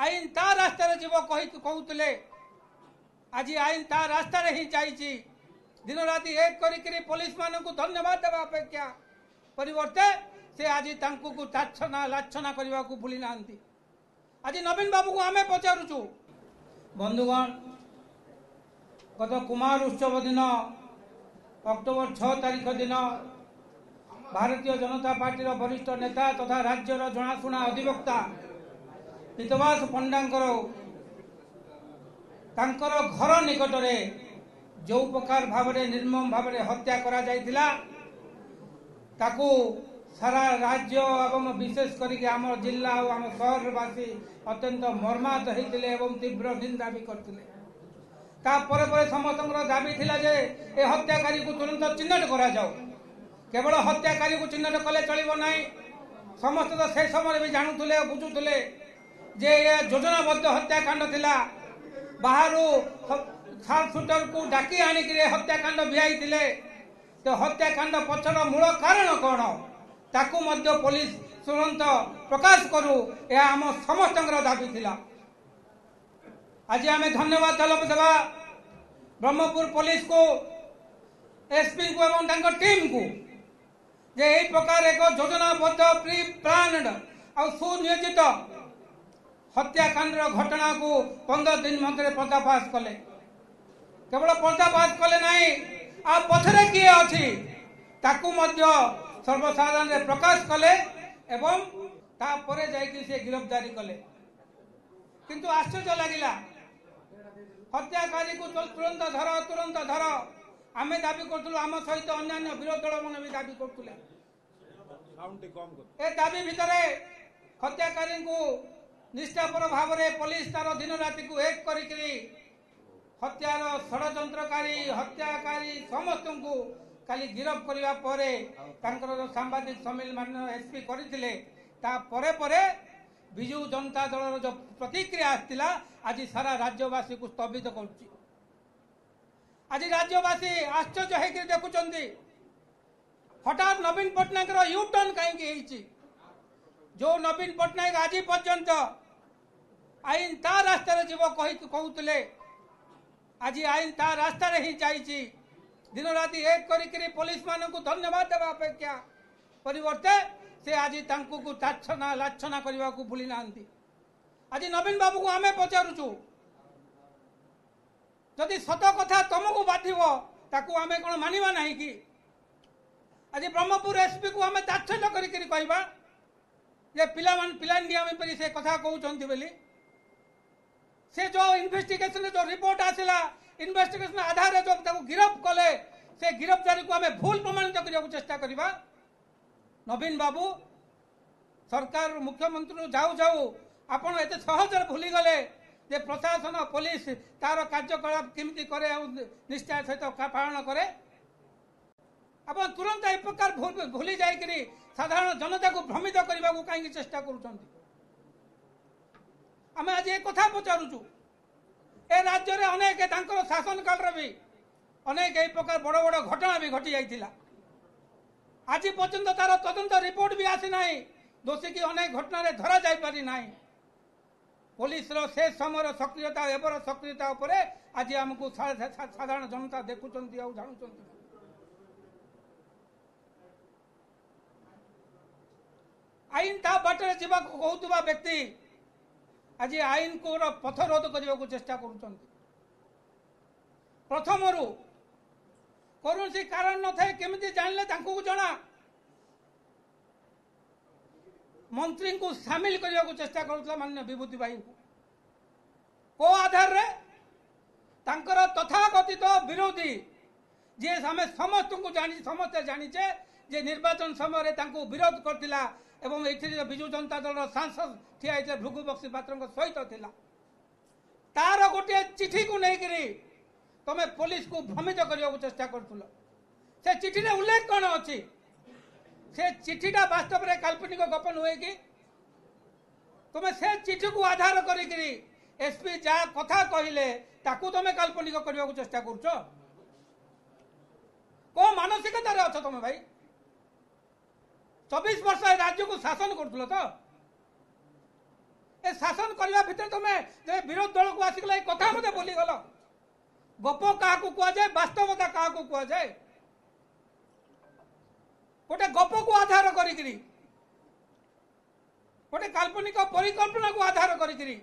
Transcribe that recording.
आईन ता रास्तार जीव कहते आज आईन ता रास्तार ही जाइए दिन राति एक करी पुलिस मान को धन्यवाद देवा अपेक्षा परिवर्ते से आज लाछना करने को भूली ना। आज नवीन बाबू को आम पचारुचु बंधुगण गत कुमार उत्सव दिन अक्टोबर 6 तारीख दिन भारतीय जनता पार्टी वरिष्ठ नेता तथा राज्यर जनाशुना अधिवक्ता पीतवास पंडांकर तांकर घर निकट में जो प्रकार भाव निर्मम भाव हत्या करा जायतिला ताकू सारा राज्य एवं विशेष करके आम जिला और आम सहरवासी अत्यंत मर्माहत होते एवं तीव्र निंदा भी करते समस्त दाबी थिला जे ए हत्याकारी को तुरंत चिन्हट करा जाओ केवल हत्याकारी को चिन्हट कले चलिबो नाही। समस्त तो से समय भी जानूले बुझुले जे ये योजनाबद्ध हत्याकांड थिला बाहर शार्पशूटर को डाकी आनिक हत्याकांड भिआई तो हत्याकांड पछर मूल कारण कौन ताकू मध्य पुलिस तुरंत प्रकाश करू यह आम समस्त दाबी थिला। आज आम धन्यवाद तलब देवा ब्रह्मपुर पुलिस को एसपी को एवं टीम को जे यही प्रकार एक योजनाबद्ध प्री प्लान्ड और सुनियोजित हत्याकांड घटना को 15 दिन मध्य पर्दाफाश कले केवल पर्दाफाश कले नहीं आ पछरे किए अच्छी ताकू मध्य सर्वसाधारण प्रकाश कले एवं तापरे जाइए से गिरफ्तारी कले किंतु आश्चर्य लगिला हत्याकारी को तुरंत धर आम दाबी करूँ आम सहित अन्य विरोधी दल मैंने भी दाबी करुले ए दाबी भितर हत्याकारी को निष्ठापर भाव में पुलिस तार दिन राति को एक करी हत्यार षड्यंत्रकारी हत्याकारी समस्त को काली गिरफ करने सांबादिक सम्मेलन एसपी करते विजु जनता दल जो प्रतिक्रिया आसला आज सारा राज्यवासी को स्तंभित कर आज राज्यवासी आश्चर्य होकर देखुं हठात नवीन पट्टनायक यू टर्न कहीं जो नवीन पट्टनायक आज पर्यंत आईन ता रास्तार जीव कहते आज आईन ता रास्तार ही जाइए दिन राति एक करी पुलिस मान को धन्यवाद देवा अपेक्षा परिवर्ते से आज लाछना करने को भूली ना। आज नवीन बाबू को आम पचारुचु जदि सत कथा तुमको बाधिबो ताकू आमे कोन मानिबा नाही कि आज ब्रह्मपुर एसपी को आमे ताच्छल्य करी कहबा जे पिलांडिया में परी से कथा कहउचंती बोली से जो इन्वेस्टिगेशन जो रिपोर्ट आसिला इन्वेस्टिगेशन आधार जो ताकू गिरफ्त कले से गिरफ्तारी को आमे भूल प्रमाणित करने चेष्टा करबा। नवीन बाबू सरकार मुख्यमंत्री जाऊ जाऊ आपण एते सहज भूली गले जे प्रशासन पुलिस तार कार्यकलाप केमती करे निष्ठा सहित पालन करे आप तुरंत एक प्रकार भूली जाकि साधारण जनता को भ्रमित करने को कहीं चेष्टा करुँच। आम आज एक कथा पचारुचु ए राज्य में अनेक शासन काल भी अनेक एक प्रकार बड़ बड़ घटना भी घटी जाइथिला आज पर्यंत तार तदंत रिपोर्ट भी आसी ना दोषी की अनेक घटना धरा जाई पारि नाही। पुलिस से समय सक्रियता एवर सक्रियता उपरे आज आमको साधारण जनता देखुं जानू आईन ता बाटर जीवा कहूबा व्यक्ति आज आईन को पथरोध करने को चेष्टा कर प्रथम कौन सी कारण न थे केमिति जानले तांको जना मंत्री को सामिल करने को चेष्टा करुला माननीय विभूति भाई को आधार रे तांकर तथाकथित विरोधी जे आम समस्त को समस्ते जानीचे जे निर्वाचन समय तांको विरोध करथिला एवं ये विजु जनता दल सांसद ठिया होते भृगु बक्सी पात्र सहित थिला तार गोटे चिठी को लेकर तुम पुलिस को भ्रमित करने को चेष्टा करुल से चिठी रे उल्लेख कौन अच्छी से चिठीटा वास्तव में काल्पनिक गप नुहे कि तुम से चिठी को आधार करी एसपी जहाँ कथा कहले ताकू तुम काल्पनिक करने को चेष्टा करुच को मानसिकतार अच्छ तुम भाई 24 वर्ष राज्य को शासन कर शासन करने भितर तुमे विरोध दल को आसिकला कथा मत बोली गल गप क्या कहुए बास्तवता क्या कहुए गोटे गप को आधार करी गोटे काल्पनिक परिकल्पना को आधार करी